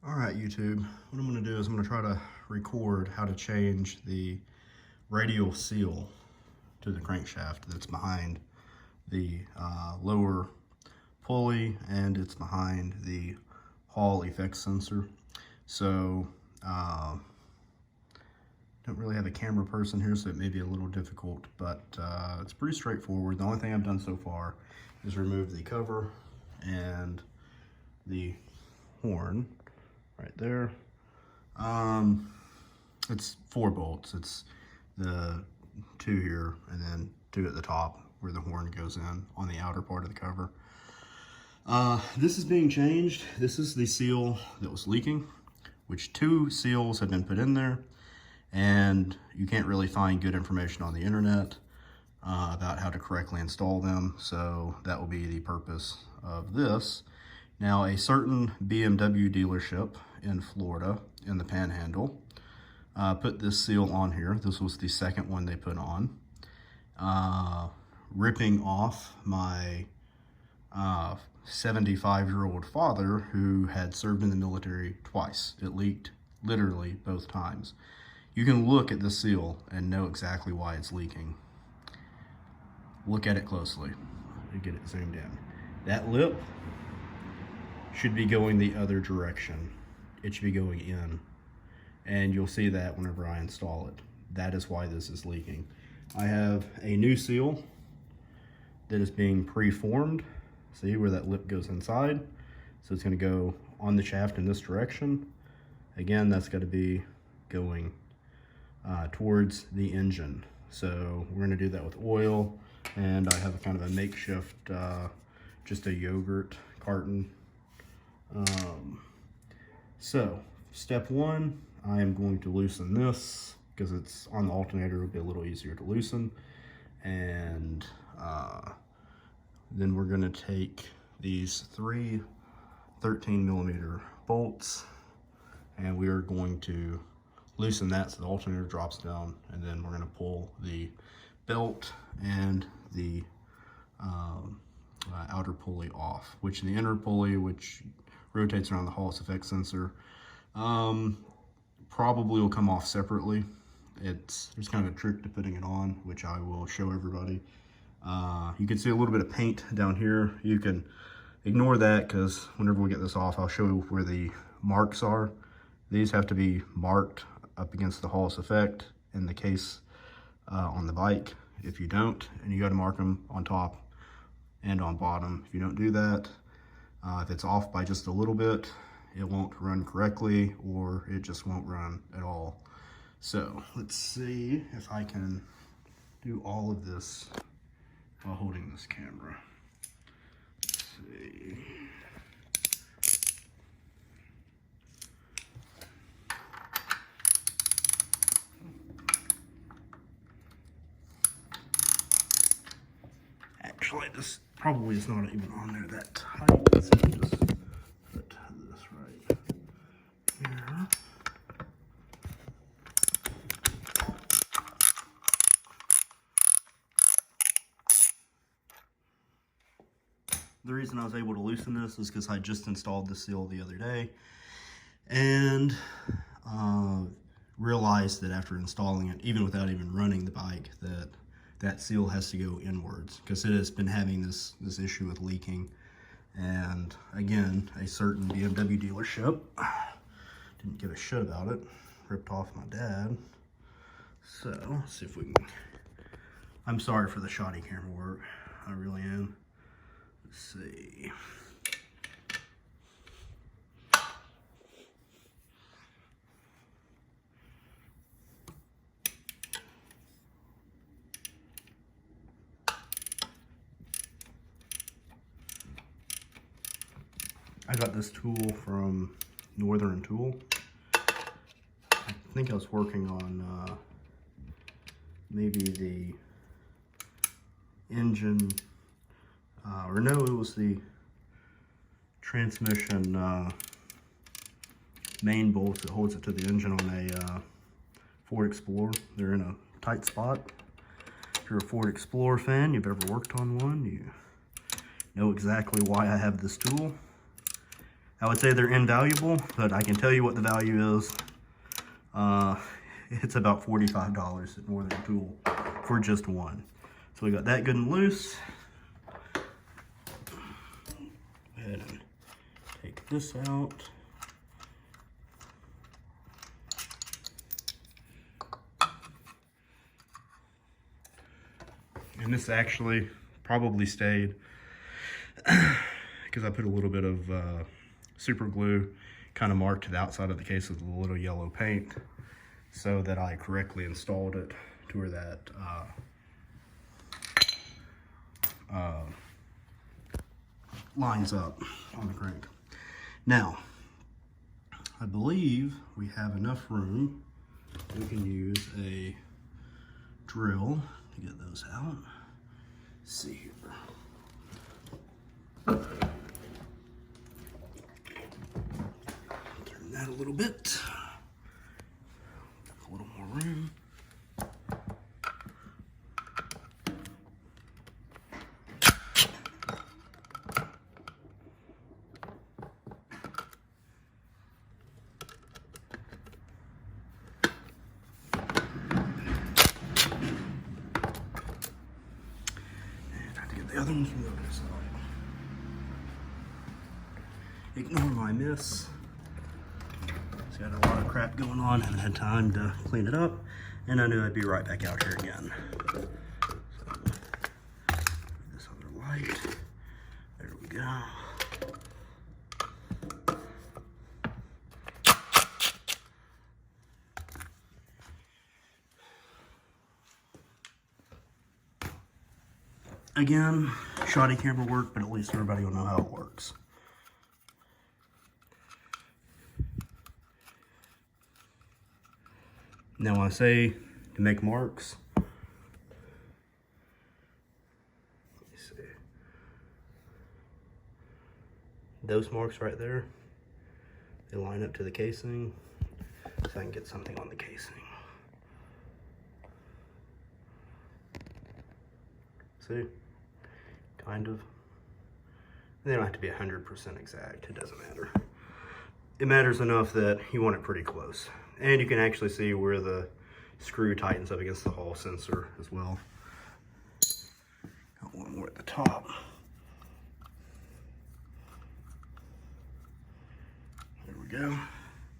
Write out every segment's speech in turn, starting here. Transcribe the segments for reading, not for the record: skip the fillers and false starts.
All right, YouTube, what I'm gonna do is I'm gonna try to record how to change the radial seal to the crankshaft that's behind the lower pulley, and it's behind the Hall effect sensor. So, don't really have a camera person here, so it may be a little difficult, but it's pretty straightforward. The only thing I've done so far is remove the cover and the horn right there. It's 4 bolts. It's the 2 here and then 2 at the top where the horn goes in on the outer part of the cover. This is being changed. This is the seal that was leaking, which 2 seals have been put in there, and you can't really find good information on the internet about how to correctly install them, so that will be the purpose of this. Now, a certain BMW dealership in Florida, in the Panhandle, put this seal on here. This was the second one they put on, ripping off my 75-year-old father who had served in the military twice. It leaked literally both times. You can look at the seal and know exactly why it's leaking. Look at it closely to get it zoomed in. That lip should be going the other direction. It should be going in, and you'll see that whenever I install it. That is why this is leaking. I have a new seal that is being pre-formed. See where that lip goes inside? So it's going to go on the shaft in this direction. Again, that's got to be going towards the engine. So we're going to do that with oil, and I have a kind of a makeshift, just a yogurt carton. So step 1, I am going to loosen this because it's on the alternator. It'll be a little easier to loosen, and then we're going to take these 3 13mm bolts, and we are going to loosen that so the alternator drops down, and then we're going to pull the belt and the outer pulley off, which the inner pulley, which rotates around the Hall effect sensor, probably will come off separately. There's kind of a trick to putting it on, which I will show everybody. You can see a little bit of paint down here. You can ignore that because whenever we get this off, I'll show you where the marks are. These have to be marked up against the Hall effect in the case on the bike. If you don't, and you got to mark them on top and on bottom. If you don't do that, if it's off by just a little bit, it won't run correctly, or it just won't run at all. So let's see if I can do all of this while holding this camera. Let's see. Actually, this probably is not even on there that tight. So just put this right here. The reason I was able to loosen this is because I just installed the seal the other day, and realized that after installing it, even without even running the bike, that seal has to go inwards because it has been having this issue with leaking. And again, a certain BMW dealership didn't give a shit about it, ripped off my dad. So let's see if we can. I'm sorry for the shoddy camera work, I really am. Let's see. I got this tool from Northern Tool. I think I was working on maybe the engine, or no, it was the transmission main bolts that holds it to the engine on a Ford Explorer. They're in a tight spot. If you're a Ford Explorer fan, you've ever worked on one, you know exactly why I have this tool. I would say they're invaluable, but I can tell you what the value is. It's about $45 at Northern Tool for just one. So we got that good and loose. Go ahead and take this out. And this actually probably stayed because I put a little bit of super glue, kind of marked the outside of the case with a little yellow paint so that I correctly installed it to where that lines up on the crank. Now, I believe we have enough room. We can use a drill to get those out. Let's see here. Turn that a little bit. A little more room. The other ones from the other side. Ignore my miss. It's got a lot of crap going on. Haven't had time to clean it up, and I knew I'd be right back out here again. So, this other light. There we go. Again, shoddy camera work, but at least everybody will know how it works. Now when I say to make marks, let me see. Those marks right there, they line up to the casing, so I can get something on the casing. See? Kind of. They don't have to be 100% exact, it doesn't matter. It matters enough that you want it pretty close. And you can actually see where the screw tightens up against the hall sensor as well. Got one more at the top. There we go.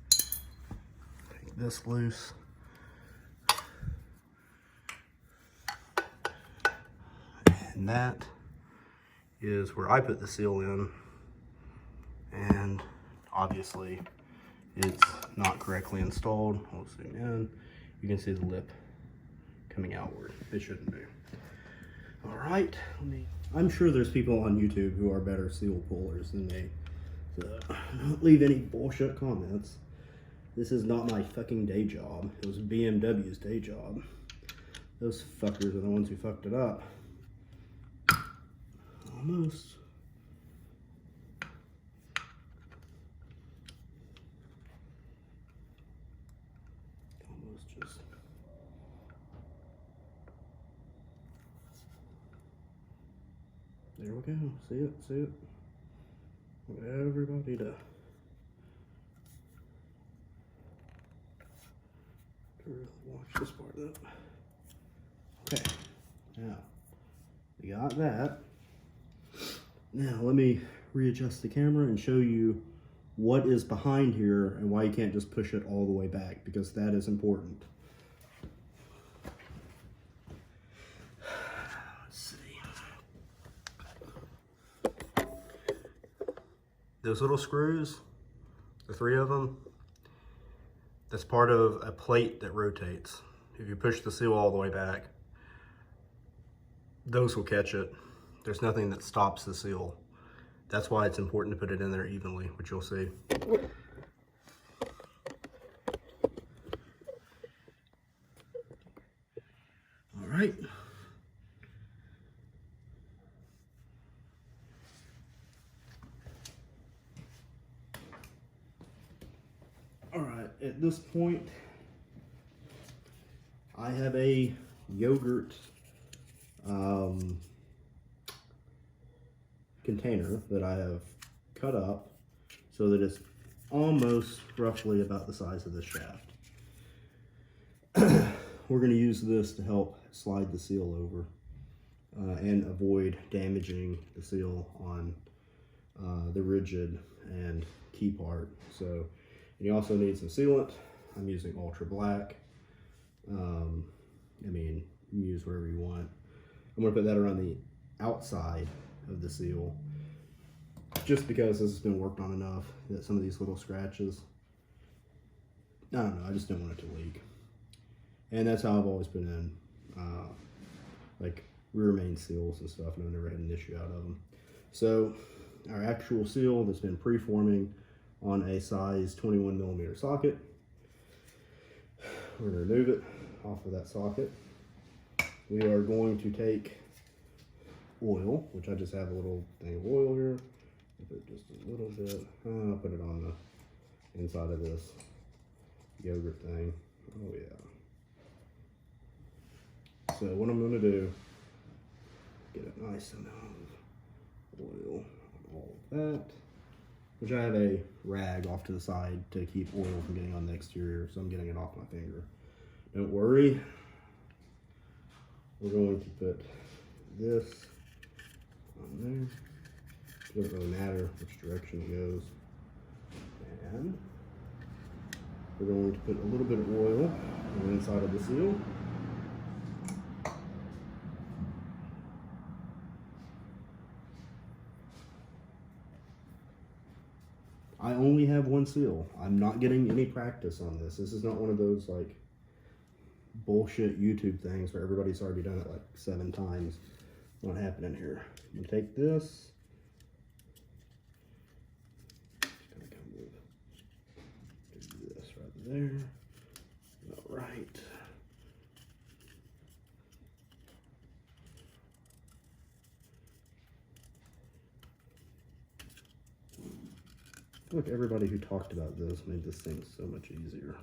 Take this loose. And that is where I put the seal in, and obviously it's not correctly installed. I'll zoom in. You can see the lip coming outward. It shouldn't be. All right, I'm sure there's people on YouTube who are better seal pullers than me. So don't leave any bullshit comments. This is not my fucking day job. It was BMW's day job. Those fuckers are the ones who fucked it up. Almost. Almost just. There we go. See it? See it? Everybody to really watch this part up. Okay. Now, we got that. Now let me readjust the camera and show you what is behind here and why you can't just push it all the way back, because that is important. Let's see. Those little screws, the 3 of them, that's part of a plate that rotates. If you push the seal all the way back, those will catch it. There's nothing that stops the seal. That's why it's important to put it in there evenly, which you'll see. All right. All right, at this point, I have a yogurt container that I have cut up so that it's almost roughly about the size of this shaft. We're going to use this to help slide the seal over and avoid damaging the seal on the rigid and key part. So you also need some sealant. I'm using Ultra Black. I mean, you can use whatever you want. I'm going to put that around the outside of the seal, just because this has been worked on enough that some of these little scratches, I don't know, I just don't want it to leak. And that's how I've always been in like rear main seals and stuff, and I've never had an issue out of them. So our actual seal that's been preforming on a size 21mm socket, we're going to remove it off of that socket. We are going to take oil, which I just have a little thing of oil here. Put just a little bit. I'll put it on the inside of this yogurt thing. Oh yeah. So what I'm going to do, get a nice amount of oil on all of that, which I have a rag off to the side to keep oil from getting on the exterior, so I'm getting it off my finger. Don't worry. We're going to put this on there. It doesn't really matter which direction it goes. And we're going to put a little bit of oil on the inside of the seal. I only have one seal. I'm not getting any practice on this. This is not one of those like bullshit YouTube things where everybody's already done it like 7 times. Not happening here. I'm gonna take this. Just gonna kind of do this right there. All right. I feel like everybody who talked about this made this thing so much easier.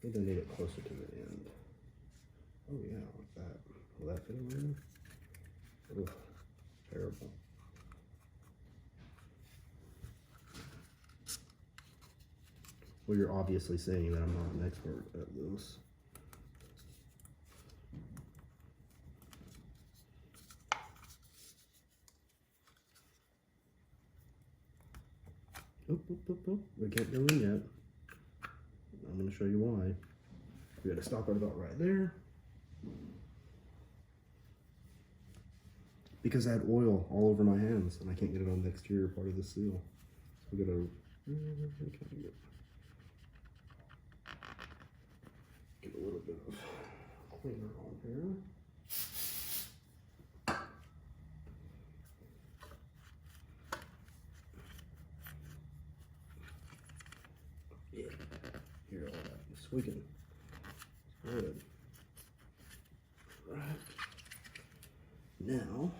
I think I need it closer to the end. Oh yeah, like that. Will that fit in there? Ugh, terrible. Well, you're obviously saying that I'm not an expert at this. Oh, we can't go in yet. I'm going to show you why. We got to stop right about right there. Because I had oil all over my hands and I can't get it on the exterior part of the seal. So we got to get a little bit of cleaner on here. Yeah, hear all that squeaking. Good. Right. Now,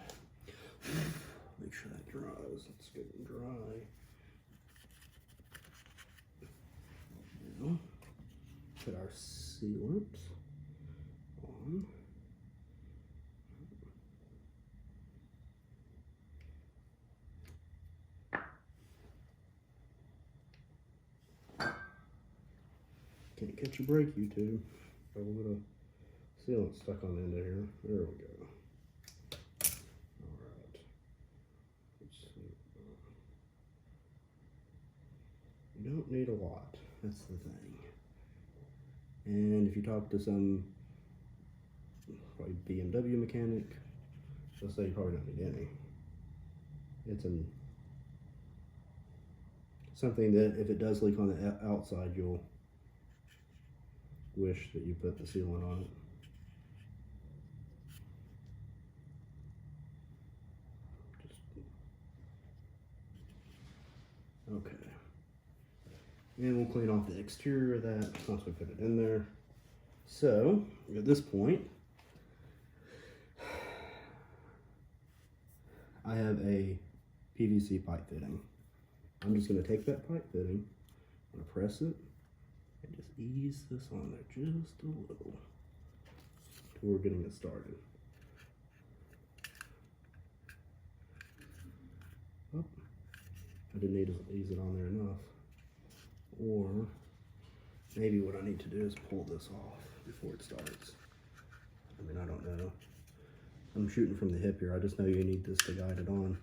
make sure that dries. It's getting dry. Now, put our sealant on. Can't catch a break, YouTube. A little bit of sealant stuck on the end of here. There we go. Alright. Let's see. You don't need a lot. That's the thing. And if you talk to some probably BMW mechanic, they'll say you probably don't need any. It's something that if it does leak on the outside, you'll wish that you put the sealant on it. Okay. And we'll clean off the exterior of that once we put it in there. So, at this point, I have a PVC pipe fitting. I'm just going to take that pipe fitting, I'm going to press it, and just ease this on there just a little. we're getting it started. Oh, I didn't need to ease it on there enough. Or maybe what I need to do is pull this off before it starts. I mean, I don't know. I'm shooting from the hip here. I just know you need this to guide it on.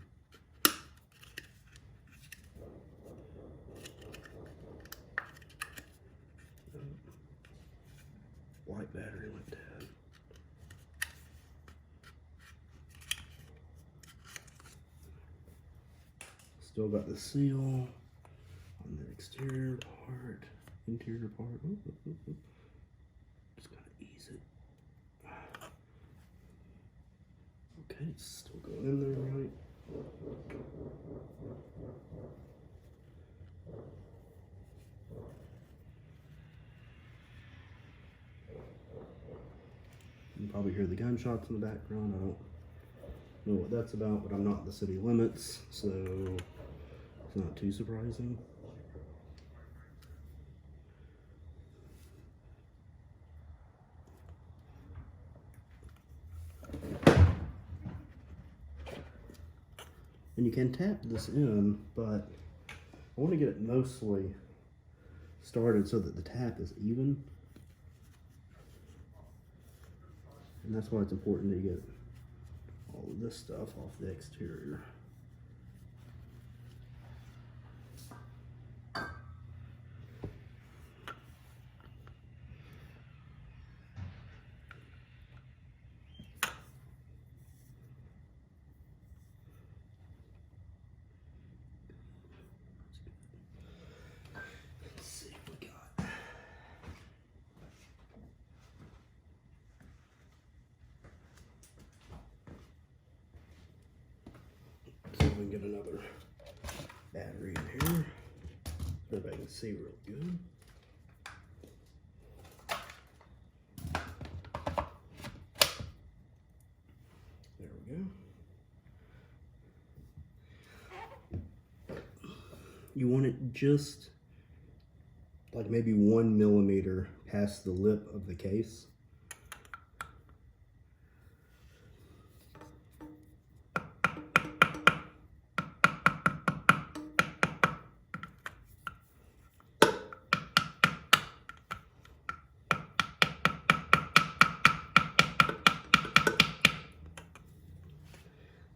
White battery went dead. Still got the seal on the exterior part, interior part. Ooh, ooh, ooh. Just gotta ease it. Okay, it's still going in there right. You can probably hear the gunshots in the background. I don't know what that's about, but I'm not in the city limits, so it's not too surprising. And you can tap this in, but I want to get it mostly started so that the tap is even. And that's why it's important to get all of this stuff off the exterior. Let's see what we got. See if we can get another battery in here so that I can see real good. There we go. You want it just like maybe 1 millimeter past the lip of the case.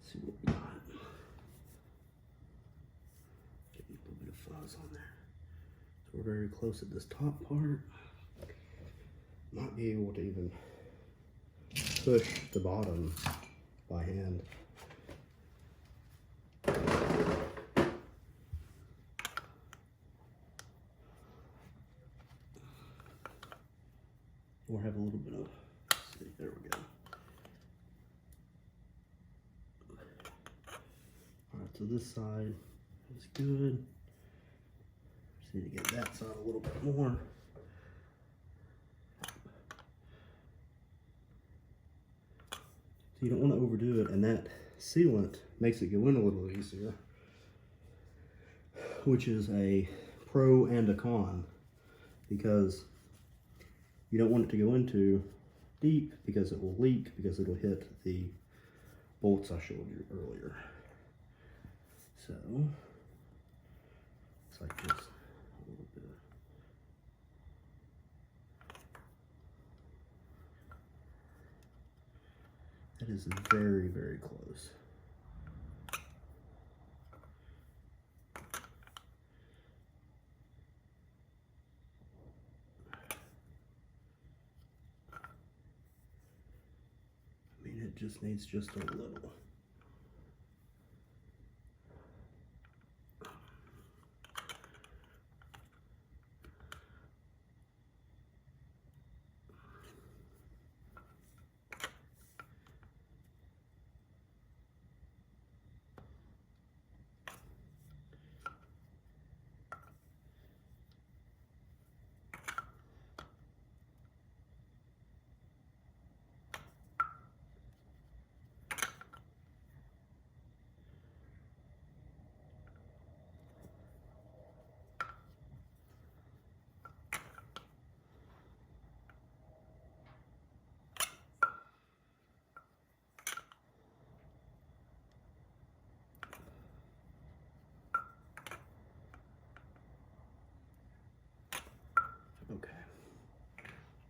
See what we got. Getting a little bit of fuzz on there. So we're very close at this top part. Might be able to even push the bottom by hand. Or have a little bit of, let's see, there we go. Alright, so this side is good. Just need to get that side a little bit more. So you don't want to overdo it, and that sealant makes it go in a little easier, which is a pro and a con, because you don't want it to go in too deep because it will leak, because it'll hit the bolts I showed you earlier. So it's like this, a little bit. That is very, very close. I mean, it just needs just a little.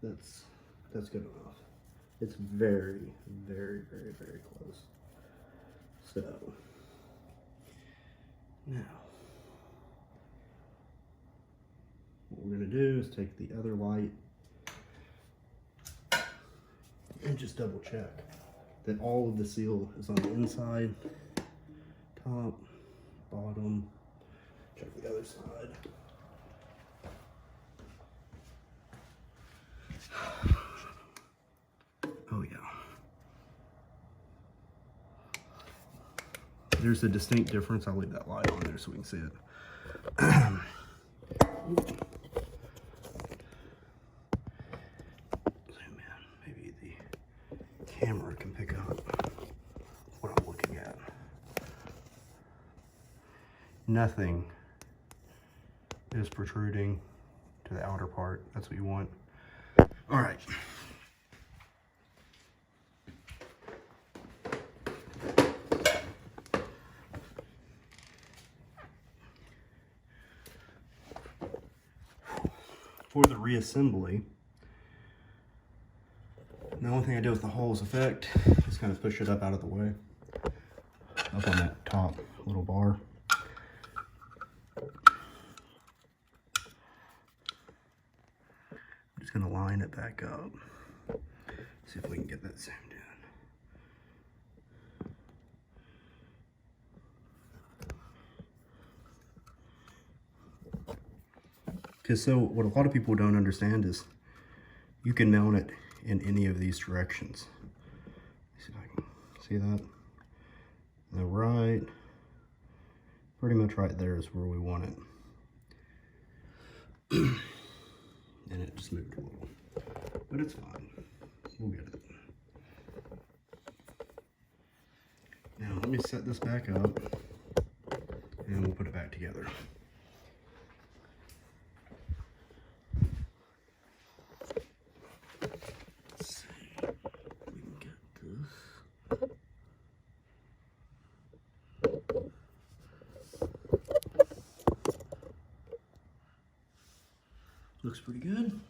that's good enough. It's very, very, very, very close. So now what we're gonna do is take the other light and just double check that all of the seal is on the inside, top, bottom. Check the other side. Oh yeah. There's a distinct difference. I'll leave that light on there so we can see it. Zoom in. Maybe the camera can pick up what I'm looking at. Nothing is protruding to the outer part. That's what you want. All right. For the reassembly, the only thing I did with the Hall's effect is kind of push it up out of the way, up on that top little bar. I'm just going to line it back up, see if we can get that zoomed in. Because so what a lot of people don't understand is you can mount it in any of these directions. Let's see if I can see that. The right, pretty much right there is where we want it. And it just moved a little, but it's fine. We'll get it. Now let me set this back up and we'll put it back together. Looks pretty good.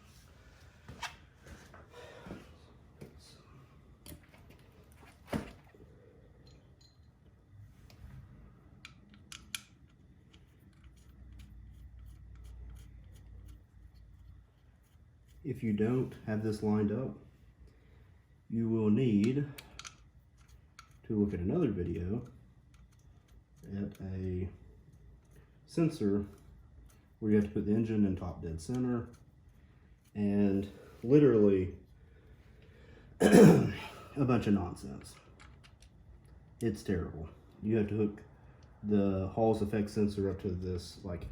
If you don't have this lined up, you will need to look at another video at a sensor where you have to put the engine in top dead center, and literally a bunch of nonsense. It's terrible. You have to hook the Hall's effect sensor up to this like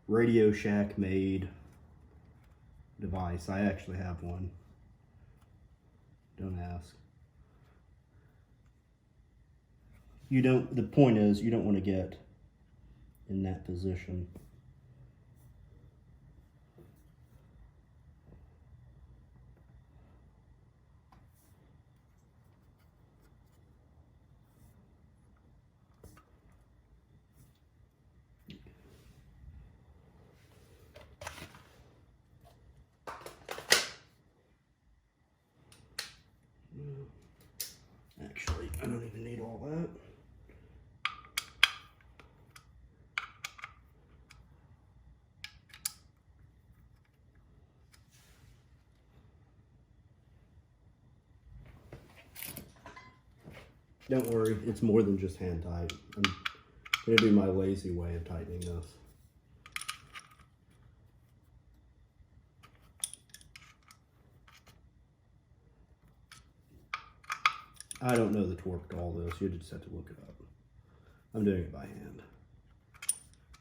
Radio Shack made device. I actually have one. Don't ask. The point is you don't want to get in that position. Actually, I don't even need all that. Don't worry, it's more than just hand tight. I'm going to do my lazy way of tightening this. I don't know the torque to all this. You just have to look it up. I'm doing it by hand.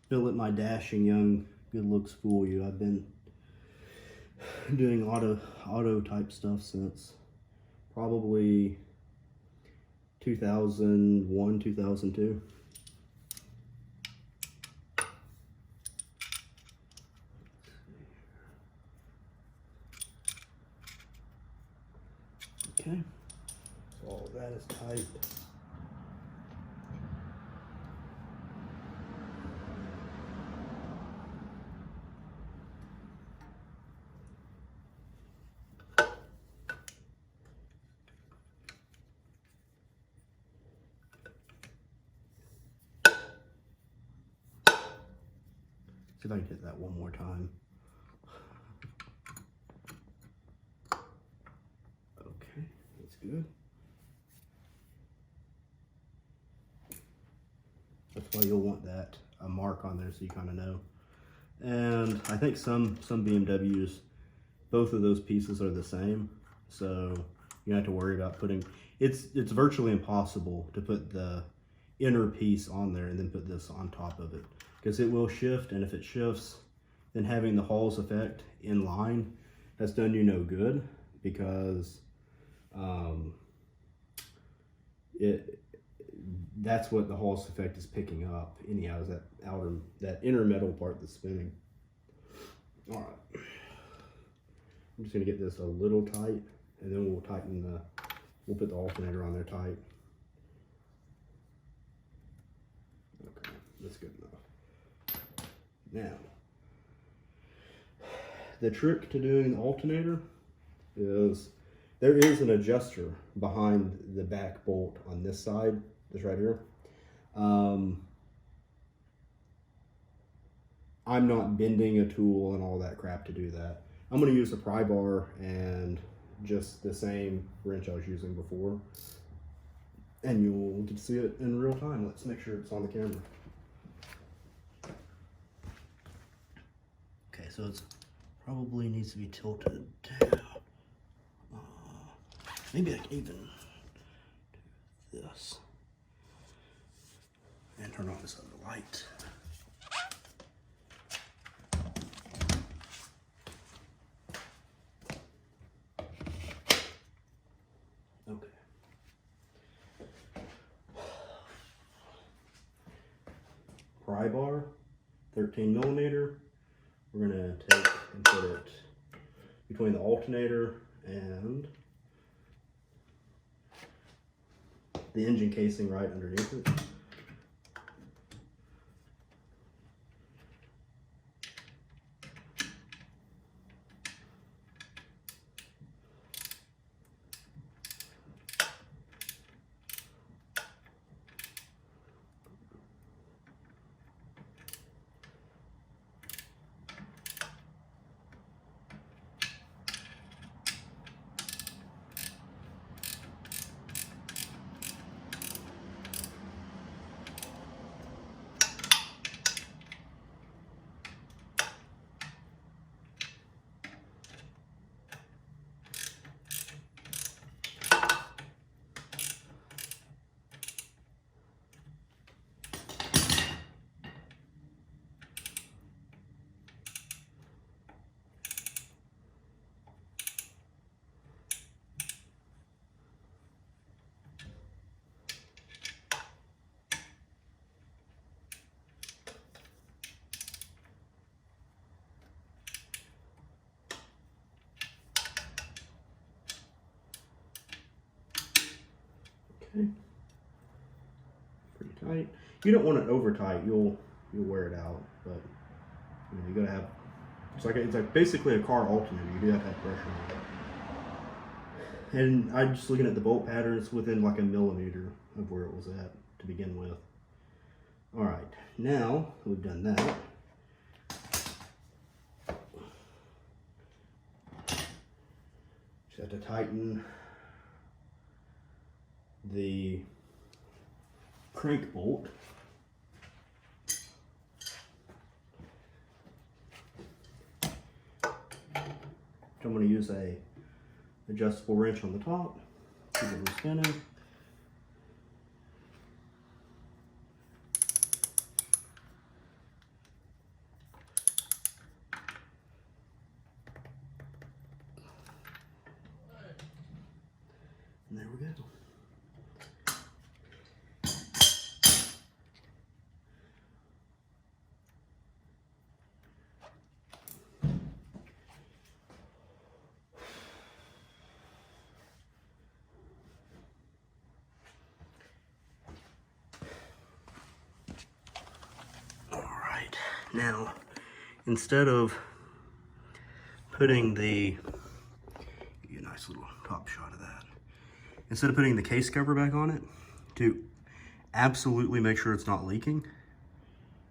Don't let my dashing young good looks fool you. I've been doing auto type stuff since probably 2001, 2002. Okay. All of that is tight. See if I can hit that one more time. Okay, that's good. That's why you'll want that a mark on there so you kind of know. And I think some BMWs, both of those pieces are the same, so you don't have to worry about putting. It's virtually impossible to put the inner piece on there and then put this on top of it, because it will shift, and if it shifts, then having the Hall's effect in line has done you no good, because that's what the Hall's effect is picking up anyhow, is that inner metal part that's spinning. All right, I'm just gonna get this a little tight, and then we'll put the alternator on there tight. Okay, that's good enough. Now, the trick to doing the alternator is there is an adjuster behind the back bolt on this side, this right here. I'm not bending a tool and all that crap to do that. I'm going to use a pry bar and just the same wrench I was using before, and you'll get to see it in real time. Let's make sure it's on the camera. Okay, so it's probably needs to be tilted down. Maybe I can even do this and turn on this other light. Okay. Pry bar, 13mm. We're gonna take and put it between the alternator and the engine casing right underneath it. Okay. Pretty tight. You don't want it over tight. You'll wear it out. But you gotta have. It's like basically a car alternator. You do have to have pressure on it. And I'm just looking at the bolt pattern. It's within like a millimeter of where it was at to begin with. All right. Now we've done that. Just have to tighten the crank bolt. I'm going to use a adjustable wrench on the top, keep it spinning. And there we go. Now, instead of putting the, give you a nice little top shot of that. Instead of putting the case cover back on it, to absolutely make sure it's not leaking,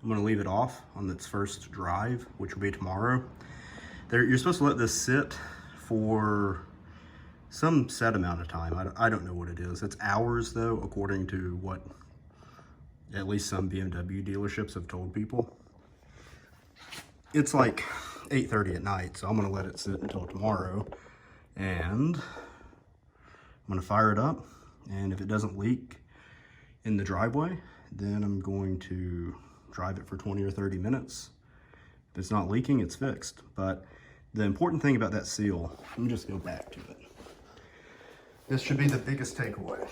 I'm gonna leave it off on its first drive, which will be tomorrow. You're supposed to let this sit for some set amount of time. I don't know what it is. It's hours though, according to what at least some BMW dealerships have told people. It's like 8:30 at night, so I'm gonna let it sit until tomorrow, and I'm gonna fire it up, and if it doesn't leak in the driveway, then I'm going to drive it for 20 or 30 minutes. If it's not leaking, it's fixed. But the important thing about that seal, let me just go back to it. This should be the biggest takeaway.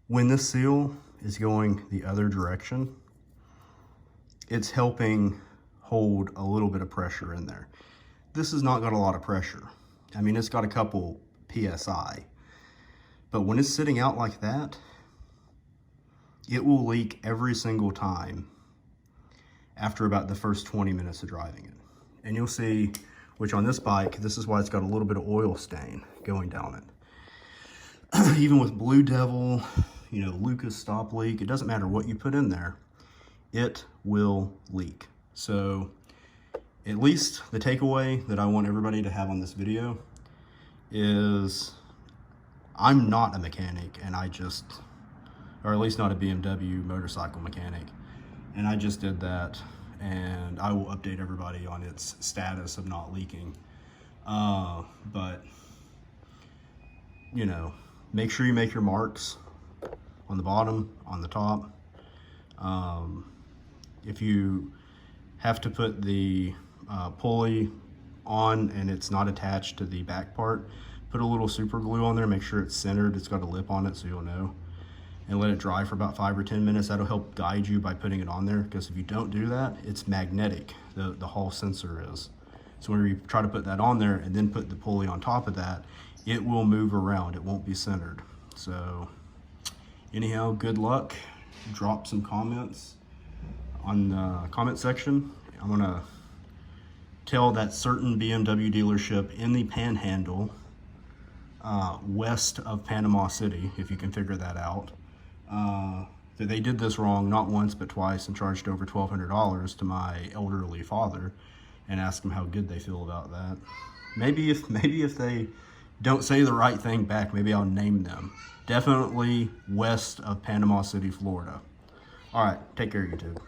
When this seal is going the other direction, it's helping hold a little bit of pressure in there. This has not got a lot of pressure. I mean, it's got a couple PSI, but when it's sitting out like that, it will leak every single time after about the first 20 minutes of driving it. And you'll see, which on this bike, this is why it's got a little bit of oil stain going down it. Even with Blue Devil, you know, Lucas stop leak, it doesn't matter what you put in there, it will leak. So at least the takeaway that I want everybody to have on this video is I'm not a mechanic, and or at least not a BMW motorcycle mechanic, and I just did that, and I will update everybody on its status of not leaking. But you know, make sure you make your marks on the bottom, on the top. If you have to put the pulley on and it's not attached to the back part, put a little super glue on there, make sure it's centered, it's got a lip on it so you'll know, and let it dry for about 5 or 10 minutes. That'll help guide you by putting it on there, because if you don't do that, it's magnetic, the Hall sensor is. So when you try to put that on there and then put the pulley on top of that, it will move around, it won't be centered. So anyhow, good luck. Drop some comments on the comment section. I'm gonna tell that certain BMW dealership in the Panhandle, west of Panama City, if you can figure that out, that they did this wrong, not once but twice, and charged over $1,200 to my elderly father, and asked them how good they feel about that. Maybe if they don't say the right thing back, maybe I'll name them. Definitely west of Panama City, Florida. All right, take care, YouTube.